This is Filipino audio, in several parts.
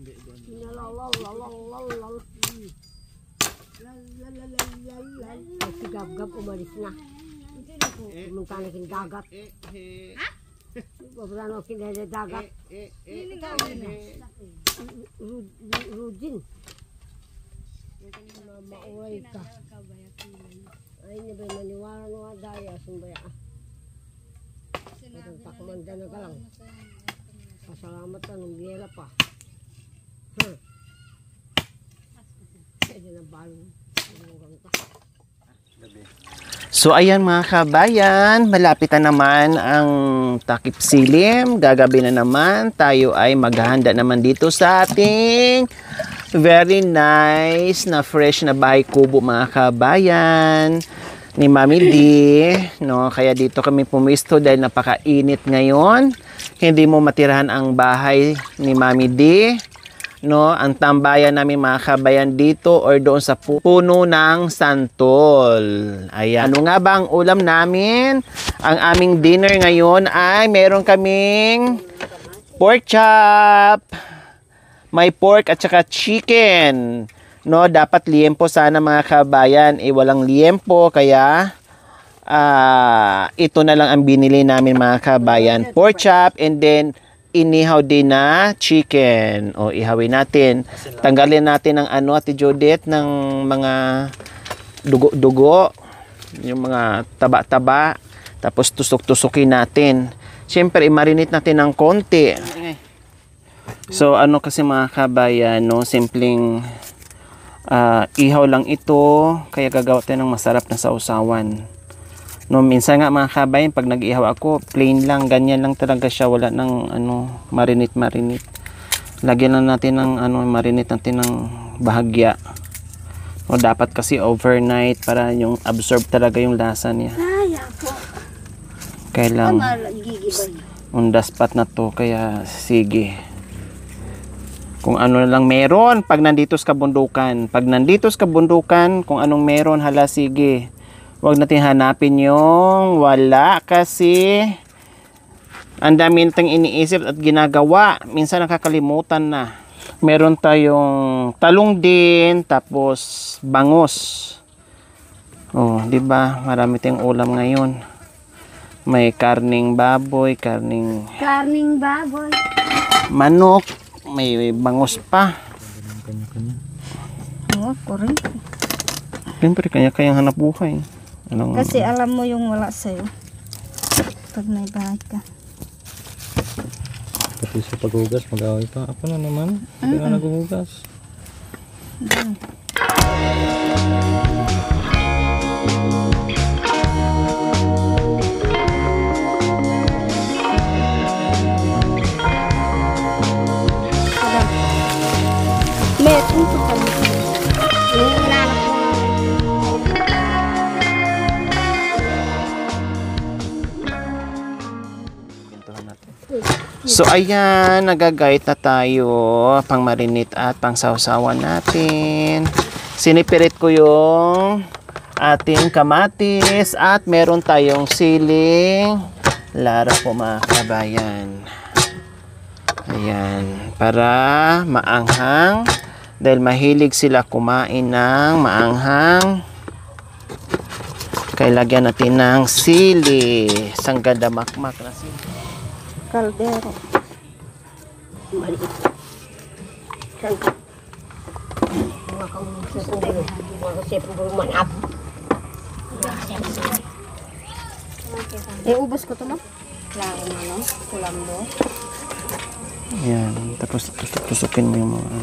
Si Gab-Gab umalis na. Pumunta na kin dagat. Ha? Wala na dagat. Rudin. Mauway ka. Ay, hindi ba maniwala nga daya sumbaya. Pakumanda na ka lang. Pasalamat na nung biyela pa. Pwede na balong. So ayan mga kabayan, malapit na naman ang takip silim. Gagabi na naman, tayo ay maghahanda naman dito sa ating very nice na fresh na bahay kubo mga kabayan ni Mami D, no? Kaya dito kami pumisto dahil napakainit ngayon. Hindi mo matirahan ang bahay ni Mami D, no? Ang tambayan namin mga kabayan dito or doon sa puno ng santol. Ayan. Ano nga ba ang ulam namin? Ang aming dinner ngayon ay meron kaming pork chop. May pork at saka chicken. No, dapat liempo sana mga kabayan. Walang liempo kaya ito na lang ang binili namin mga kabayan. Pork chop and then inihaw din na chicken. O, ihawin natin. Tanggalin natin ng Ate Judith, ng mga dugo-dugo. Yung mga taba-taba. Tapos tusok-tusukin natin. Siyempre, i-marinate natin ng konti. So, kasi mga kabayan, no, simpleng ihaw lang ito. Kaya gagawa tayo ng masarap na sausawan. No, minsan nga mga kabayan, pag nag-ihaw ako, plain lang, ganyan lang talaga siya, wala nang marinate. Lagyan lang natin ng marinate natin ng bahagya. No, dapat kasi overnight para yung absorb talaga yung lasa niya. Kaya lang on the spot na to, kaya sige. Kung ano lang meron pag nandito sa kabundukan. Pag nandito sa kabundukan, kung anong meron, hala sige. Huwag natin hanapin yung wala kasi ang dami nitong iniisip at ginagawa. Minsan nakakalimutan na. Meron tayong talong din, tapos bangus. Oh, 'di ba? Marami tayong ulam ngayon. May karning baboy, karning baboy. Manok, may bangus pa. Oo, correct. Siyempre, kanya-kanyang hanap buhay. Kasi alam mo yung wala sa'yo pag may bahay ka. Tapos sa paghugas, mag-away pa. Ako na naman, hindi na naghuhugas. May punto ka mo. So ayan, nagagayat na tayo pang marinate at pang sausawan natin. Sinipirit ko yung ating kamatis at meron tayong siling lara po mga kabayan. Ayan, para maanghang dahil mahilig sila kumain ng maanghang. Kaya lagyan natin ng sili, sanggada makmak na sili. Kaldero. Maliit. Saan ka? Mga kasepong manap. Ubos ko to mo? Klaro na no? Kulam do. Yan, tapos tusukin mo yung mga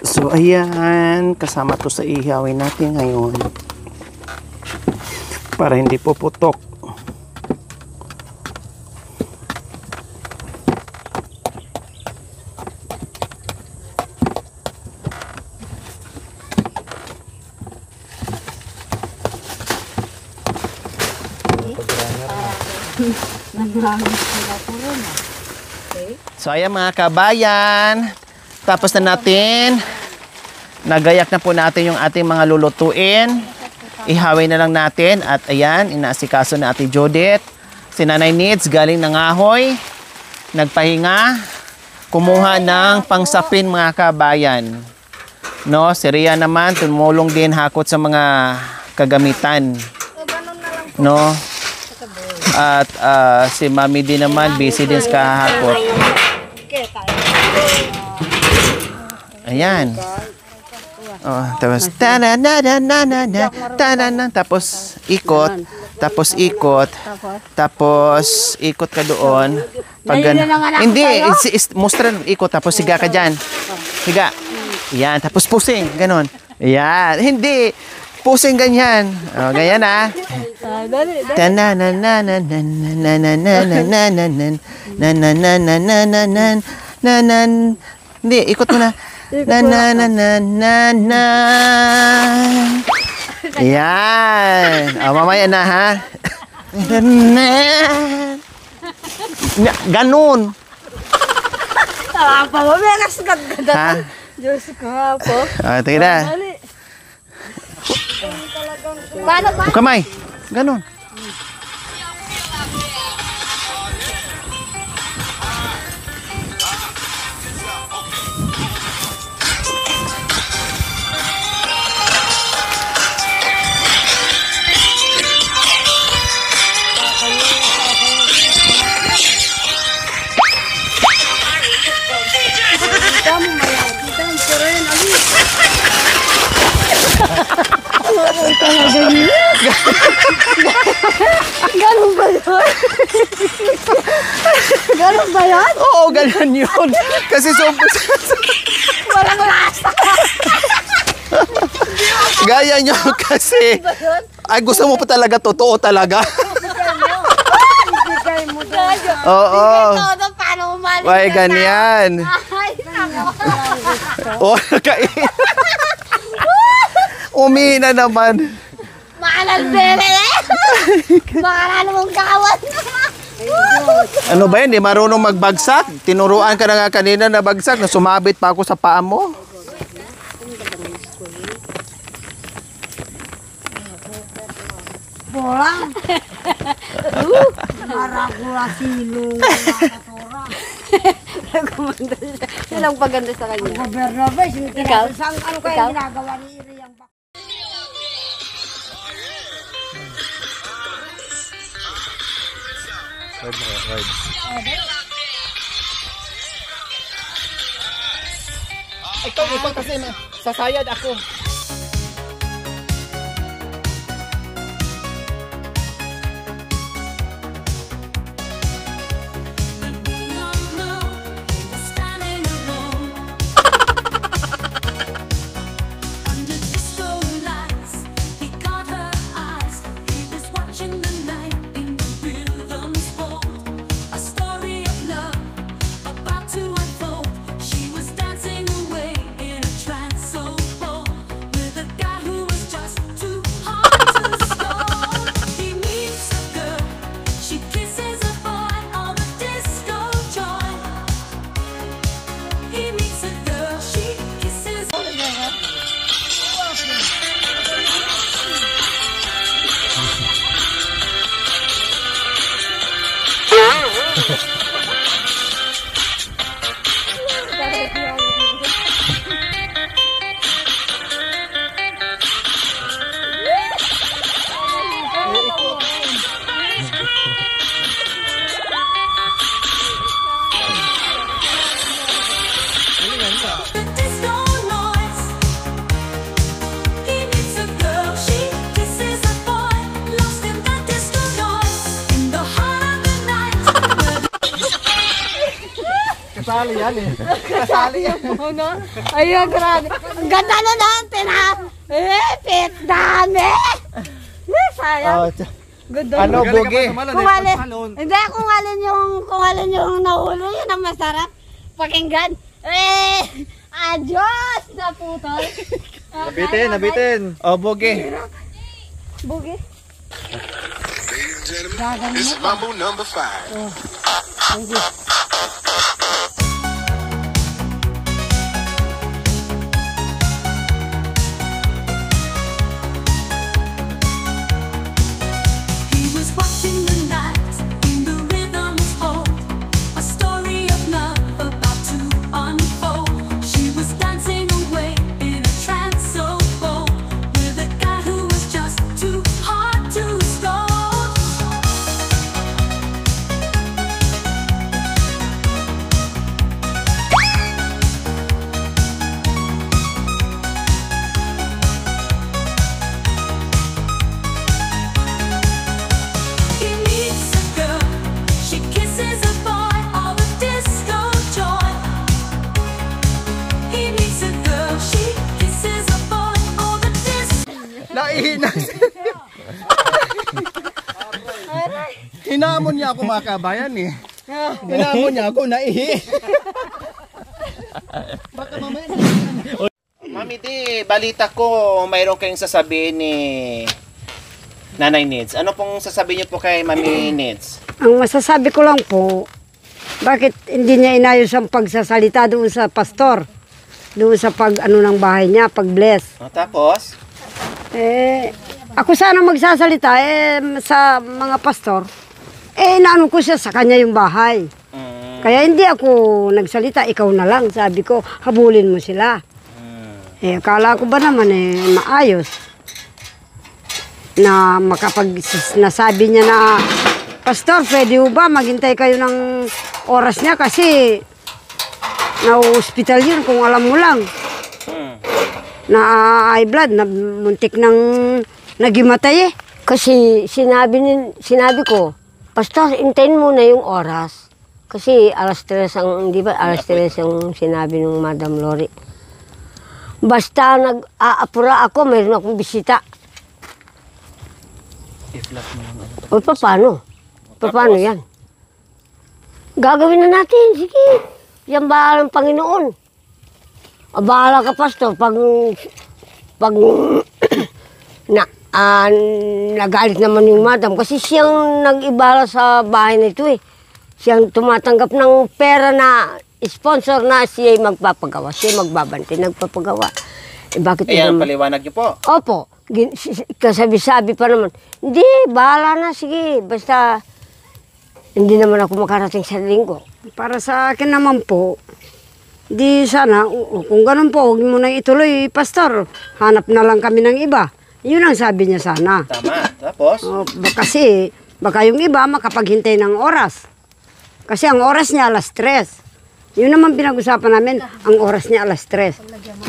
So So, ayan. Kasama to sa ihawin natin ngayon. Para hindi puputok. So ayan mga kabayan, tapos na natin, nagayak na po natin yung ating mga lulutuin. Ihawin na lang natin at ayan, inaasikaso na Ate Judith. Si Nanay Needs galing ng Ahoy, nagpahinga, kumuha ng pangsapin mga kabayan. No, si Rhea naman tumulong din hakot sa mga kagamitan. No. At si Mami din naman busy din sa kahakot. Ayan. Oh, tapos tapos ikot, tapos ikot ka doon. Pag hindi, mustra ikot tapos siga ka diyan. Siga. Yan, tapos pusing, ganon. Yan, hindi. Pusing ganyan. Oh, ganyan ah. Hindi, ikot mo na. Yan. Oh, mamaya na ha. Ganon. Apa mo, megas gagada. Ha? Diyos ko po. Ah, tingin na. Paano ba? Kamay. Ganon. Ganun ba yun? Ganun ba yun? Oo, ganyan yun. Kasi sobrang... Walang lasa. Gaya nyo kasi. Ay, gusto mo pa talaga, totoo talaga. Ibigay mo doon. Oo. Todo, paano umalis Ay, ganyan. Ay, nako. Oo, nakain. Umina naman. Maalalbere eh. Baka na mong kawan. Ano ba yan? Di marunong magbagsak? Tinuruan ka na nga kanina na bagsak na sumabit pa ako sa paa mo. Bolang. Maragula silong. Yan ang paganda sa kanya. Gobyerno ba? Ikaw? Ano kaya ginagawa ni Iriyang Bak? Ikaw kasi sasayad ako. Kasali yan eh. Kasali yan. Puno. Ayun, grabe. Ang ganda na natin, ha? Pit dami. Sayang. Ganda. Ano, Bugi? Hindi, kung alin yung nahuli, yun ang masarap. Pakinggan. Adios na putol. Nabitin. O, Bugi. Bugi. Ladies and gentlemen, this is Mambo number 5. He was watching the night in the rhythm's hold, a story of love about to unfold. She was dancing away in a trance so bold, with a guy who was just too hard to scold. He meets a girl, she kisses a boy, all the disco joy. He meets a girl, she kisses a boy, all the disco. Naihinas. Hinamon niya ako mga kabayan eh. Hinamon niya ako, naihi. Mami di, balita ko mayroon kayong sasabihin ni Nanay Nids. Ano pong sasabihin niyo po kay Mami Nids? Ang masasabi ko lang po, bakit hindi niya inayos ang pagsasalita doon sa pastor? Doon sa ng bahay niya, pag-bless. Tapos? Ako sana magsasalita sa mga pastor. Inaano ko siya sa kanya yung bahay. Kaya hindi ako nagsalita, ikaw na lang. Sabi ko, habulin mo sila. Akala ko ba naman maayos. Na nasabi niya na, Pastor, pwede ba maghintay kayo ng oras niya kasi na-hospital yun kung alam mo lang. Na high blood, na muntik ng nagimatay eh. Kasi sinabi ko, Pastor, hintayin mo na yung oras. Kasi alas 3 di ba, alas 3 yung sinabi ng Madam Lori. Basta nag-aapura ako, mayroon akong bisita. O, paano? Paano yan? Gagawin na natin, sige. Yan bahala ng Panginoon. Bahala ka, Pastor, pag nagalit naman yung madam kasi siyang nag-ibala sa bahay nito eh. Siyang tumatanggap ng pera na sponsor na siya magpapagawa, siya magbabante, nagpapagawa. Bakit Ayan, paliwanag niyo po. Opo, kasabi-sabi pa naman, hindi, bahala na, sige, basta hindi naman ako makarating sa linggo. Para sa akin naman po, di sana, kung ganun po, huwag mo na ituloy, Pastor, hanap na lang kami ng iba. Yun ang sabi niya sana. Tama. Tapos? Kasi baka yung iba makapaghintay ng oras. Kasi ang oras niya alas 3. Yun naman pinag-usapan namin, ang oras niya alas 3.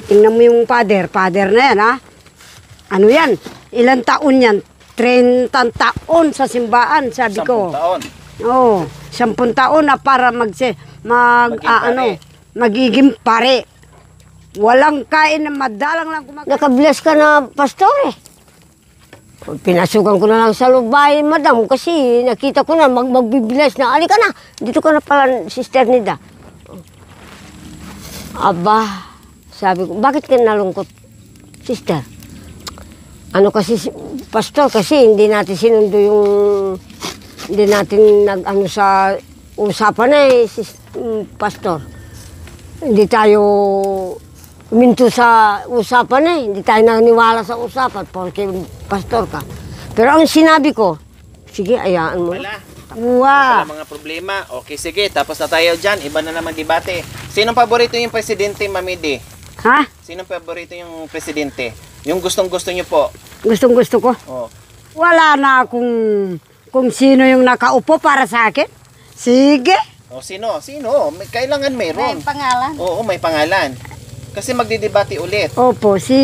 Tingnan mo yung father na yan ha. Ano yan? Ilang taon yan? 30 taon sa simbahan, sabi ko. 10 taon. Oo, 10 taon na para magiging pare. Walang kain na madalang lang kumakain. Nakabless ka na, Pastor eh. Pinasukan ko na lang sa bahay, madam, kasi nakita ko na magbibless na. Ali ka na, dito ka na pala, Sister Nida. Aba, sabi ko, bakit ka nalungkot, Sister? Ano kasi, Pastor, kasi hindi natin sinundo hindi natin nag-ano sa usapan na Pastor. Hindi tayo minto sa usapan eh. Hindi tayo naniwala sa usapan porque pastor ka. Pero ang sinabi ko, sige, ayaan mo. Wala. Wala mga problema. Okay, sige. Tapos na tayo dyan. Iba na naman debate. Sinong paborito yung presidente, Mami D? Ha? Sinong paborito yung presidente? Yung gustong-gusto niyo po? Gustong-gusto ko. Oh. Wala na kung sino yung nakaupo para sa akin. Sige. O, sino? Kailangan mayroon. May pangalan. Oo, may pangalan. Kasi magdidebate ulit. Opo, si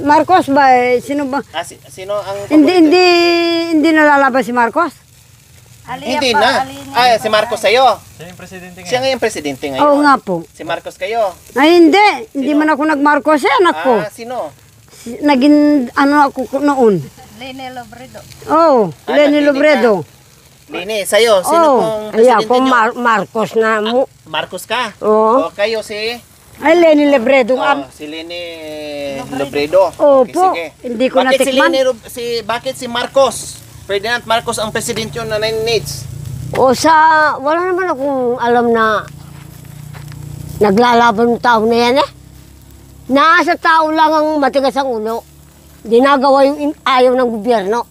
Marcos ba? Sino ba? Sino ang Hindi nalalabas si Marcos. Hindi na. Ay, si Marcos sa'yo. Siya yung presidente Siya nga yung presidente ngayon. Oo nga po. Si Marcos kayo. Ay, hindi. Hindi man ako nag-Marcos anak ko. Sino? Naging ano ako noon. Lene Lobredo. Oh, nagpili Lenny Lobredo. Lini, sa'yo. Sino Oh, pong ay presidente ako nyo? Marcos na mo. Marcos ka? Oo. O kayo si? Ay, Lenny Lobredo. Si Lini Lobredo. Opo, Okay, sige. hindi ko Bakit natikman. bakit si Marcos? Ferdinand Marcos ang presidente yun na 9 needs. O wala naman akong alam na naglalaban ng tao na yan eh. Nasa tao lang ang matigas ang ulo. Ginagawa yung ayaw ng gobyerno.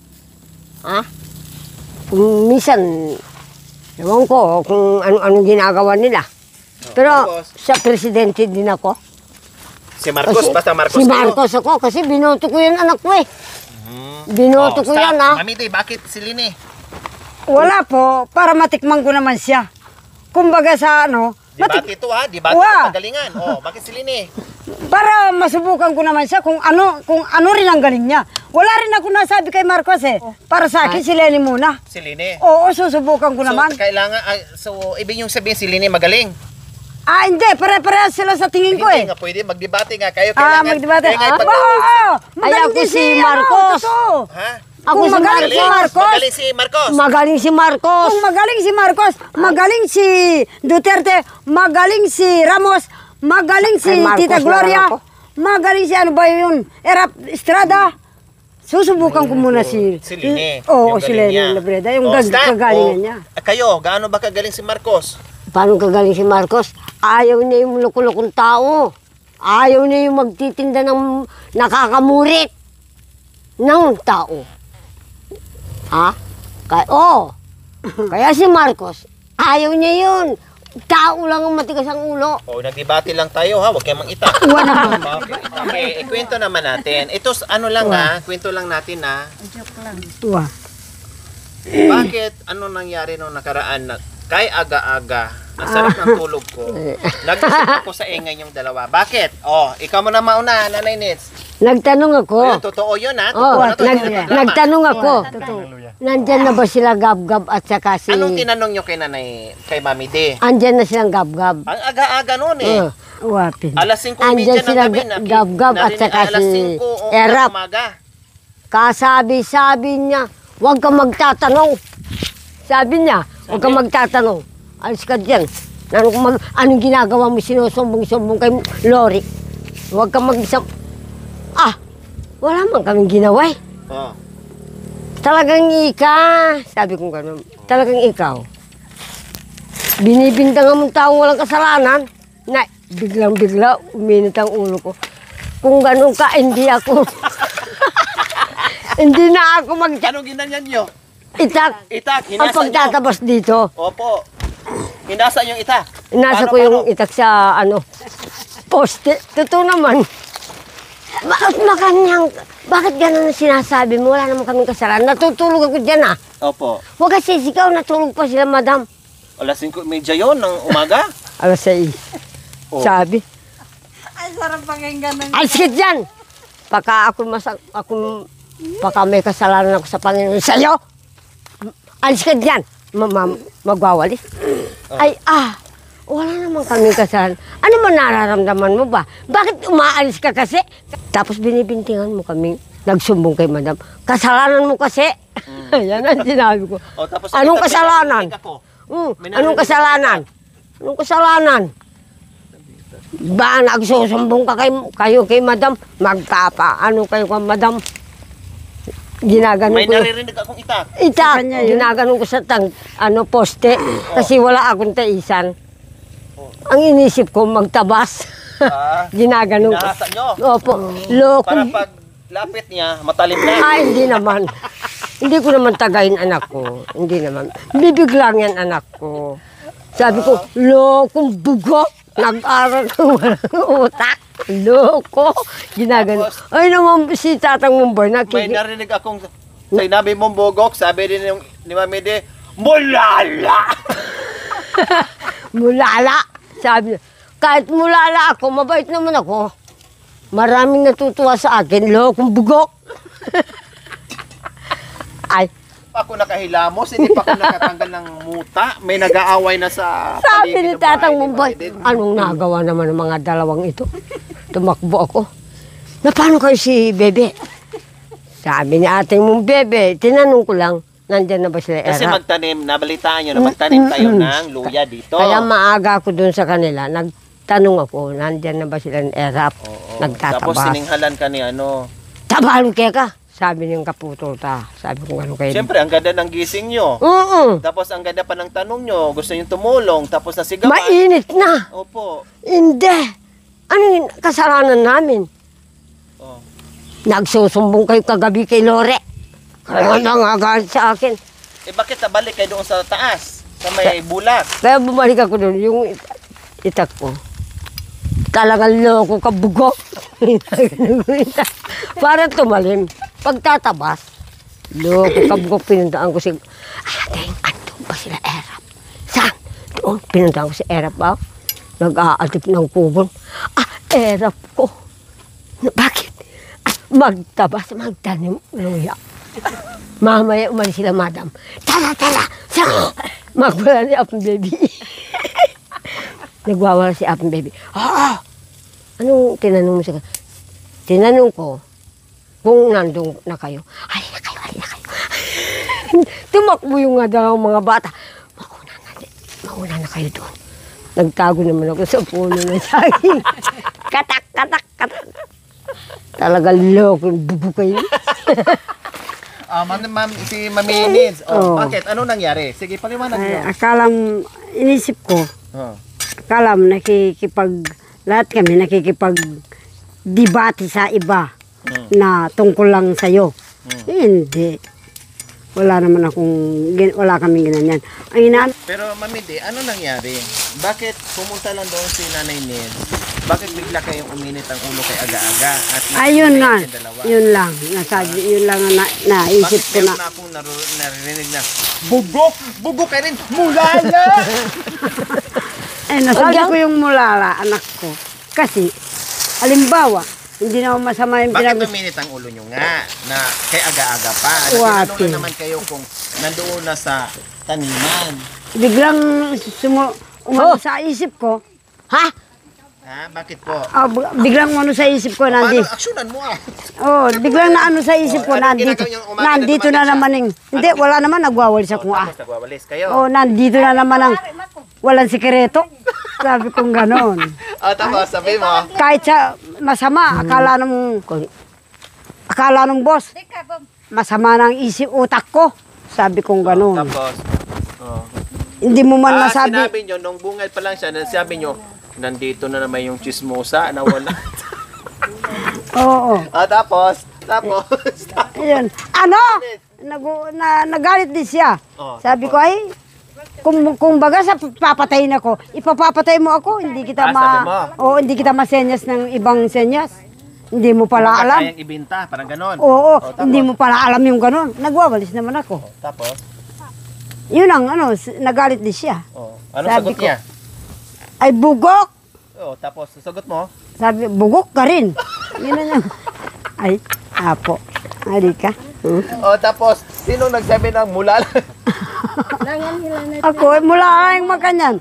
Ha? Kung minsan, ewan ko kung ano-anong ginagawa nila. Pero Tapos? sa presidente din ako. Si Marcos, basta Marcos Si kayo. Marcos ako kasi binoto ko yan anak ko eh. Binoto ko stop. yan ha. Mami Day, bakit si Lini? Wala po, para matikman ko naman siya. Kumbaga sa ano, Debate ito ha, debate Wow. ito pagalingan. Bakit si Lini? para masubukan ko naman siya kung ano rin ang galing niya. Wala rin ako nasabi kay Marcos eh. Para sa akin, si Lenny muna. Si Lini. Oo, susubukan ko naman. Ibig yung sabihin si Lini magaling. Ah, hindi. Pare-parehas sila sa tingin ko eh. Hindi nga, pwede magdebate nga kayo. Ah, magdebate. Kaya nga, Oo, Ay, ako din si ano, Marcos. totoo. ha? Ako Kung si magaling si Marcos. Marcos. Magaling si Marcos. Magaling si Marcos. Kung magaling si Marcos, magaling si Duterte, magaling si Ramos, magaling si Ay, Marcos Tita na Gloria, lang ako. magaling si ano ba yun, Erap Estrada. Susubukan ko muna si... Si Lini. Oo, yung si galing Lenny niya. Labreda. Yung Stop. kagalingan niya. Kayo, gaano ba kagaling si Marcos? Paano kagaling si Marcos? Ayaw niya yung loko-lokong tao. Ayaw niya yung magtitinda ng nakakamurit ng tao. Ha? Kaya si Marcos, ayaw niya yun. Tao lang ang matigas ang ulo. Nagdebate lang tayo ha, huwag kayong mangita. Okay, ikwento naman natin. Ito, ano lang ha, kwento lang natin ha. Wah. Bakit, ano nangyari nung nakaraan na kay aga-aga, ang sarap ng tulog ko. Nag-isip ako sa ingay yung dalawa. Bakit? Ikaw mo na mauna, Nanay Nits. Nagtanong ako. Ayun, totoo yun ha. Oh, Totoo na to, hindi na drama. nagtanong ako. Nandyan na ba sila Gab-Gab at saka si... Anong tinanong nyo kay Mami D? Andyan na silang Gab-Gab. Ang aga-aga noon eh. Wapin. Alas 5:30 Andyan ng sila gabi. Gab-Gab at saka alas si 5 Erap. ng umaga. Kasabi-sabi niya, huwag kang magtatanong. Sabi niya, huwag kang magtatanong. Alis ka dyan. Anong ginagawa mo sinusumbong-sumbong kay Lori? Huwag kang wala man kaming ginawa eh. Talagang sabi ko gano'n, talagang ikaw. Binibintangan mong taong walang kasalanan, na biglang-bigla uminit ang ulo ko. Kung gano'n ka, hindi ako, hindi na ako Anong ginanyan nyo? itak. Itak, Ang hinasa nyo. pagtatabas dito, Opo. Hinasa yung itak. nasa ko yung itak sa poste. Totoo naman. Bakit gano'n ang sinasabi mo? Wala naman kaming kasalanan. Natutulog ako dyan ah. Opo. Huwag kasi sigaw, natulog pa sila, madam. Alas 5:30 yun ng umaga. Alas 6. Oh. Sabi. Ay, sarap pakinggan ng... Ay, sikit dyan! Baka baka may kasalanan ako sa Panginoon sa'yo. Alis ka dyan. Magwawalis. Ay, wala naman kaming kasalanan. Ano man nararamdaman mo ba? Bakit umaalis ka kasi? Tapos binibintingan mo kami. Nagsumbong kay madam. Kasalanan mo kasi. Yan ang sinabi ko. Tapos Anong kasalanan? Anong kasalanan? Anong kasalanan? Ba nagsusumbong ka kayo kay madam? Ano kayo kay madam? Ginaganon May ko. naririnig akong itak. Itak, ginaganon ko sa poste kasi wala akong taisan. Ang inisip ko magtabas. Ginaganon ko. Hinahasa nyo. Opo. Loko. Para pag lapit niya, matalim na. Hindi naman. Hindi ko naman tagayin anak ko. Hindi naman. Bibig lang yan anak ko. Sabi ko, lokong bugo. Nag-aral ng walang utak. Loko. Ginagano. Ay naman si Tatang Mumboy. May narinig akong sinabi mong bugok, sabi din ni Mami D, mulala! Mulala. Sabi niya, kahit mulala ako, mabait naman ako. Maraming natutuwa sa akin. Lokong bugok. Ay, pa ako nakahilamos, hindi pa ako nakatanggal ng muta. May nag-aaway na sa Sabi ni paligid ng bahay Tatang ni Mumboy, Mami Din. anong nagawa naman ng mga dalawang ito? Tumakbo ako. Na paano kayo si Bebe? Sabi ni ating mong Bebe, tinanong ko lang, nandyan na ba sila Kasi Erap? magtanim, nabalitaan nyo na magtanim tayo ng luya dito. Kaya maaga ako dun sa kanila, nagtanong ako, nandyan na ba sila ng Erap? Oo. Tapos Nagtatabas. sininghalan ka ni ano. Tabalo ka. Sabi ng kaputol ta. Sabi ko gano'n kayo. Siyempre, ang ganda ng gising nyo. Tapos ang ganda pa ng tanong nyo. Gusto nyo tumulong. Tapos nasigawan. Mainit na. Opo. Hindi. Ano yung kasalanan namin? Oh. Nagsusumbong kayo kagabi kay Lore. Kaya nangagalit sa akin. Eh bakit nabalik kayo doon sa taas? Sa may bulak. Kaya bumalik ako doon, yung itak ko. Talagang loko ka bugo. Para tumalim. Pagtatabas, loko ka bugo, pinuntaan ko si... Ay, ating, andun ba sila Erap? Saan? Doon, pinuntaan ko si Erap ba? Nag-aalip ng kubon. Ah, Erap ko. Bakit? Ah, magtabas, magtanim, luya. Mamaya umalis sila, madam. Tala! Magwala ni Apong Baby. Nagwawala si Apong Baby. Anong tinanong mo siya? Tinanong ko, kung nandun na kayo, halina kayo. Tumakbo yung dalawang mga bata. Mauna na kayo doon. Nagtago naman ako sa puno ng saging. Katak. Talaga loko, bubukay. Si Mami Nids. Oo. Bakit? Ano nangyari? Sige, paliwanag nyo. Inisip ko, Oh. akala mo lahat kami nakikipag-debate sa iba na tungkol lang sa'yo. Hindi. Wala kaming ganyan. Pero Mami Di, ano nangyari? Bakit pumunta lang doon si Nanay Nids? Bakit bigla kayong uminit ang ulo kay aga-aga? At Ayun nga, kayong dalawa? yun lang. Yun lang ang naisip ko Bakit na. meron na akong narinig na, bugok ka rin, mulala! Nasabi ko yung mulala, anak ko. Kasi, halimbawa, hindi naman masama yung Bakit uminit ang ulo nyo nga na kay aga-aga pa? Wati. Tinanong na naman kayo kung nandoon na sa taniman. Biglang umano sa isip ko, Ha? Ha? Bakit po? biglang umano sa isip ko, Paano? nandito. Aksyonan mo ah. Biglang naano sa isip ko, Anong nandito. ginagawa niyang umaga na Nandito dumating na siya? naman hindi, wala naman, nagwawalis ako ah. Tapos nagwawalis kayo. Nandito na naman ang walang sikreto. Sabi kong ganon. Tapos sabi mo, Kahit sa masama, akala nung boss, masama ng isip utak ko. Sabi kong ganon. tapos, oh. Hindi mo man masabi. Sinabi nyo, nung bungad pa lang siya, sabi nyo, nandito na naman yung chismosa, nawala. Oo. Tapos, Ayun. Ano? Nagalit din siya. Sabi ko ay, kung baga sa papatayin ako, ipapapatay mo ako, hindi kita hindi kita masenyas ng ibang senyas. Hindi mo pala alam. Kayang ibinta, parang ganon. Oo, tapos? hindi mo pala alam yung ganon. Nagwawalis naman ako. Tapos, Yun ang nagalit din siya. ano Sabi sagot ko, niya? Ay bugok. Tapos, sagot mo? Sabi, bugok ka rin. Yun na lang. Ay, apo. Halika. Tapos, sino nagsabi ng mulala? Ako, mula yung makanyan.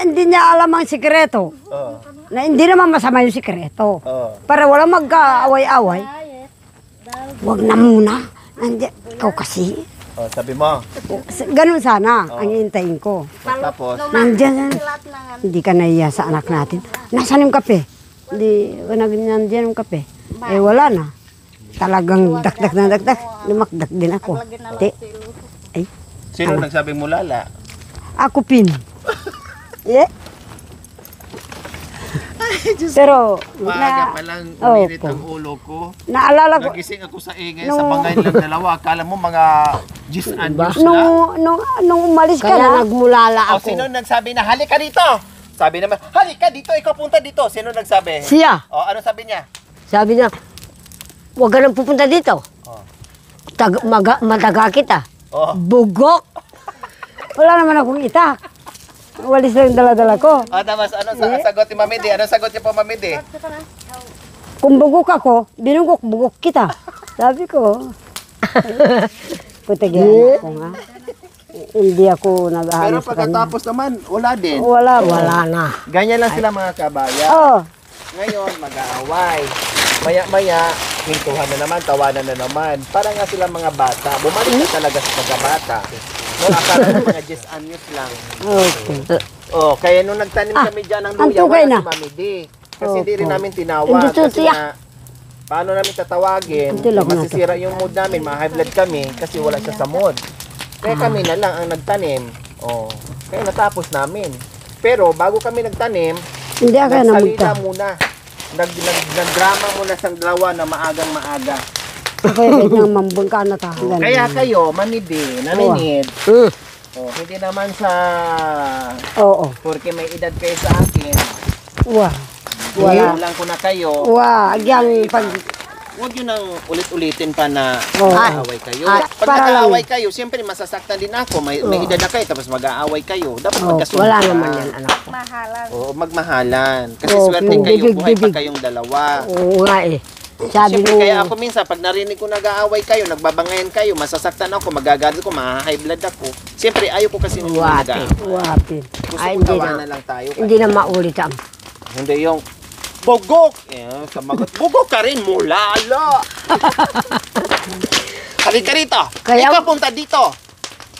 Hindi niya alam ang sikreto. Na hindi naman masama yung sikreto. Para wala magkaaway-away. Huwag na muna. Ikaw kasi. Sabi mo. Ganun sana ang hintayin ko. Tapos, Nandiyan, hindi ka nahiya sa anak natin. Nasaan yung kape? Hindi, nandiyan yung kape. Wala na. Talagang dakdak na dakdak. Lumakdak din ako. sino nagsabing mulala? Ako pin. Pero, Maaga pa lang uminit ang ulo ko. naalala ko, Nagising ako sa ingay sa bangay lang dalawa. Akala mo mga gis and news na. nung umalis ka Kaya na, nagmulala ako. Sino nagsabi na, halika dito? Sabi naman, halika dito, ikaw punta dito. Sino nagsabi? Siya. Ano sabi niya? Sabi niya, huwag ka nang pupunta dito. Madaga kita. Bugok. wala naman akong itak. Walis lang yung dala-dala ko. Tapos ano sagot ni Mami Di? Ano sagot niya po Mami Di? Kung bugok ako, bugok kita. Sabi ko. puti yan ako nga. Hindi ako Pero nag-aalis sa kanya. pagkatapos naman, wala din. Wala. na. Ganyan lang sila mga kabayan. Oh, Ngayon, mag-aaway. Maya-maya, hintuhan na naman, tawanan na naman. Para nga sila mga bata. Bumalik na talaga sa pagkabata. No, akala ng mga 10 anyos lang. okay. Oh, kaya nung nagtanim kami dyan ng ang luya, tugay wala na. si Mami D. Kasi hindi rin Opo. namin tinawag. Hindi to Kasi tiyak. nga, paano namin tatawagin? Hindi lang Masisira yung mood namin, ma-high blood kami kasi wala siya sa mood. Kaya kami na lang ang nagtanim. Oh, kaya natapos namin. Pero bago kami nagtanim, Hindi ako nagsalita namugta. muna. Nagdrama muna sa dalawa na maagang maaga. Ako yung kanyang mambungka na ta. Kaya kayo, Mami D, naninid. Oh, hindi naman sa Oo. porque may edad kayo sa akin. Wah. Wala lang ko na kayo. Wah, agyang pag... Huwag yun nang ulit-ulitin pa na Oo. mag-aaway kayo. Pag para lang. nag-aaway kayo, siyempre masasaktan din ako. May edad na kayo, tapos mag-aaway kayo. Dapat Oh, magkasundo wala ka. naman yan, anak. Mahalan. Oo, magmahalan. Kasi Oo, swerte yung kayo, buhay pa bibig. kayong dalawa. Oo nga eh. Sabi Siyempre, mo, kaya ako minsan, pag narinig ko nag-aaway kayo, nagbabangayan kayo, masasaktan ako, magagadal ko, ma-high blood ako. Siyempre, ayaw ko kasi nung wapi. nag-aaway. Wapi. Gusto Ay, ko hindi tawanan na. lang tayo. Hindi na maulit ang. Hindi yung bugok. Kamagot. Bugok ka rin, mulala. Halika rito. Kaya- Ikaw punta dito.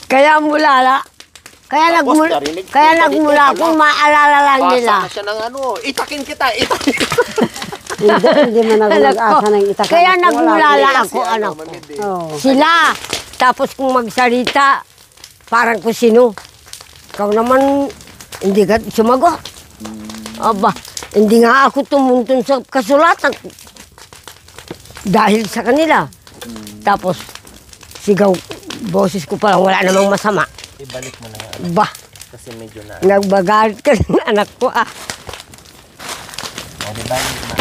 Kaya mulala. Kaya Tapos nagmula. narinig ko Kaya pa dito, nagmula ano? kung maalala lang nila. Pasa na siya ng ano. Itakin kita. Itakin. Hindi man ako nag-asa ng itakan. Kaya Wala. nagmulala ako, Si ano, anak ko. Mami D. Oo. Sila. Tapos kung magsalita, parang kung sino. Ikaw naman, hindi ka sumagot. Aba, hindi nga ako tumuntun sa kasulatan. Dahil sa kanila. Tapos, sigaw, boses ko parang wala namang masama. Ibalik mo na nga. Ba, Kasi medyo na. nagbagalit ka ng anak ko ah. O, diba? Ma?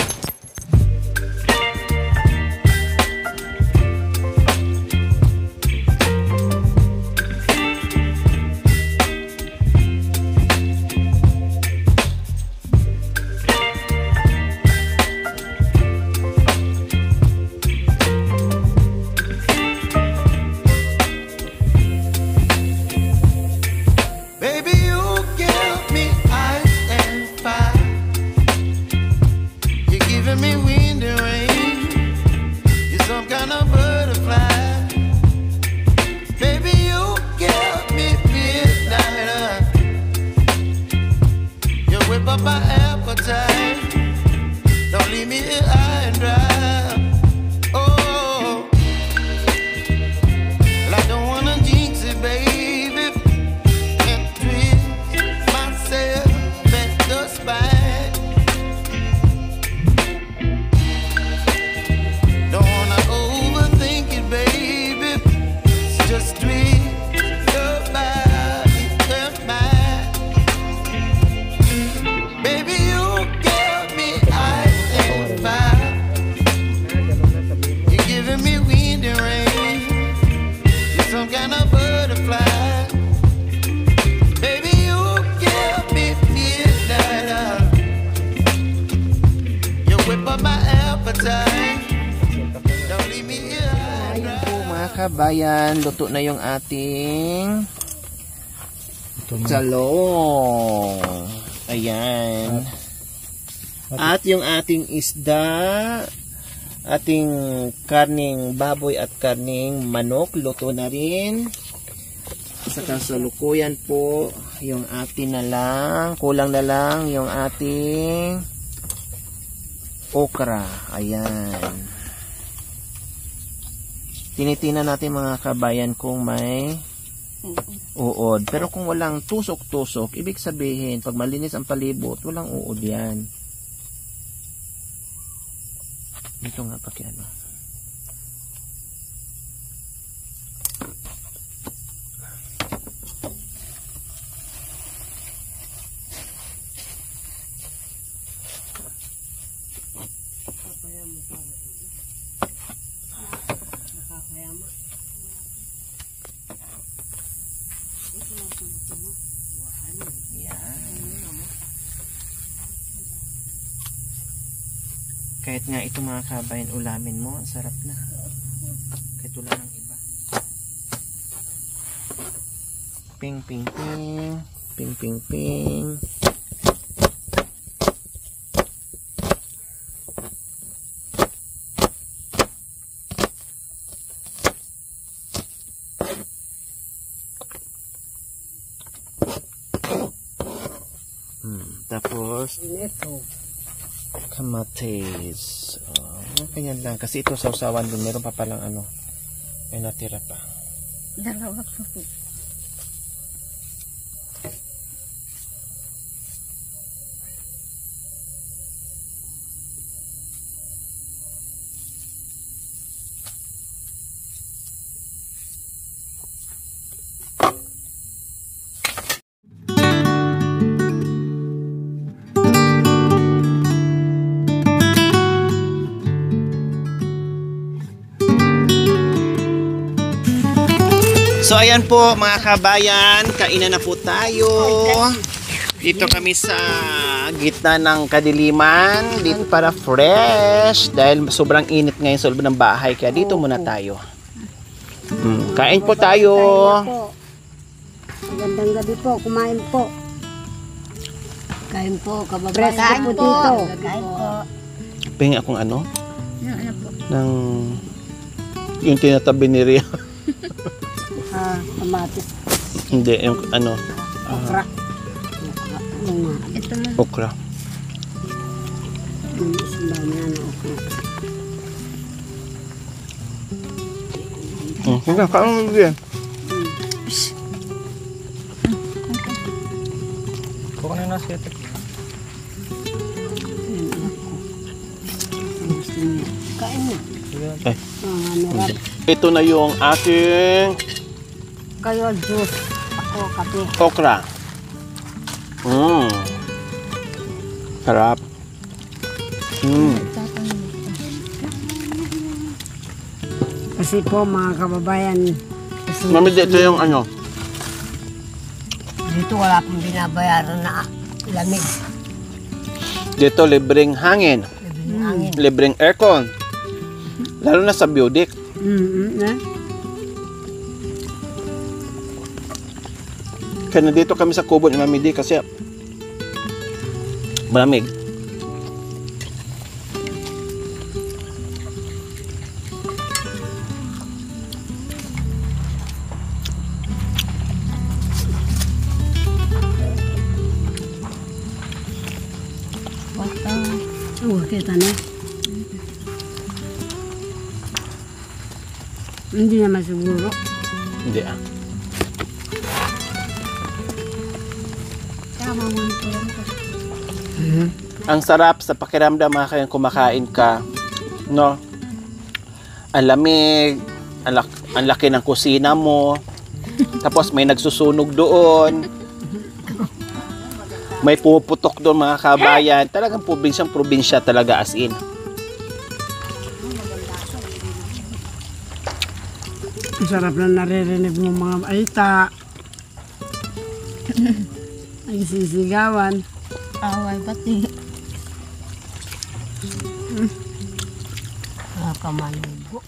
Baby, you give me ice and fire. You're giving me wind and rain. You're some kind of butterfly. Baby, you give me midnight. You whip up my appetite. Don't leave me here high and dry. Oh, well, I don't wanna jinx it, baby. And twist myself at the spine. Don't wanna overthink it, baby. It's just twist your body and mine. Baby, you give me ice and fire. You're giving me wind and rain. You're some kind of butterfly. Baby, you give me midnight. You whip up my appetite. Don't leave me here. Ayan po mga kabayan, luto na yung ating talong. Ayan. At yung ating isda, ating karning baboy at karning manok, luto na rin. Sa kasalukuyan po, yung ating na lang, kulang na lang yung ating okra. Ayan. Tinitingnan natin mga kabayan kung may uod. Pero kung walang tusok-tusok, ibig sabihin, pag malinis ang palibot, walang uod yan. Dito nga pakiano. Kahit nga ito mga kabayan ulamin mo, ang sarap na. Kahit wala ng iba. Ping, ping, ping. Ping, ping, ping. Tapos, kamatis. Ganyan lang. Kasi ito sausawan din. Meron pa palang ano. May natira pa. Dalawa po po. So ayan po mga kabayan, kainan na po tayo. Dito kami sa gitna ng kadiliman, dito para fresh dahil sobrang init ngayon sa loob ng bahay kaya dito muna tayo. Kain po tayo. Magandang gabi po, kumain po. Kain po, kababayan. Presko po dito. Kain po. Pahingi akong ano? Ano po? Ng yung tinatabi ni Ria. Kamatis. Hindi, yung ano? Okra. Ito na. Okra. Isang na okra. Sige, kain mo yan. Kuha na nasa ito. Kain mo. Eh, Meron. ito na yung aking Kayo juice. Ako kape. okra. Sarap. Kasi po mga kababayan. Kasi Mami, dito yung ano? Dito wala pong binabayaran na lamig. Dito libreng hangin. Libreng aircon. Lalo na sa Budik. Kaya nandito kami sa kubo ni Mami D kasi malamig. kita na. Hindi naman siguro. Hindi ah. Tama mo po yan. Ang sarap sa pakiramdam mga kayang kumakain ka. No? Ang lamig, ang laki ng kusina mo. Tapos may nagsusunog doon. May pumuputok doon mga kabayan. Talagang probinsya talaga as in. Ang sarap na naririnig mo mga aita. Ang sisigawan. Away pati. Nakamalugo.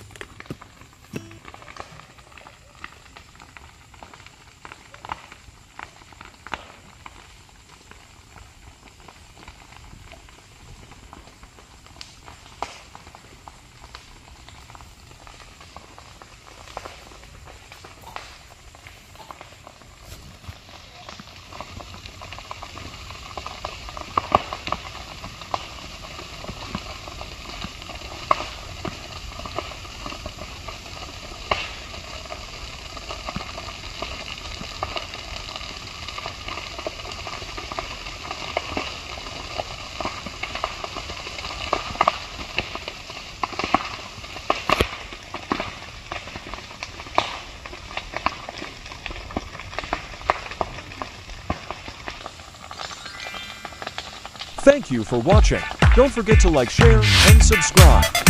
Thank you for watching. Don't forget to like, share, and subscribe.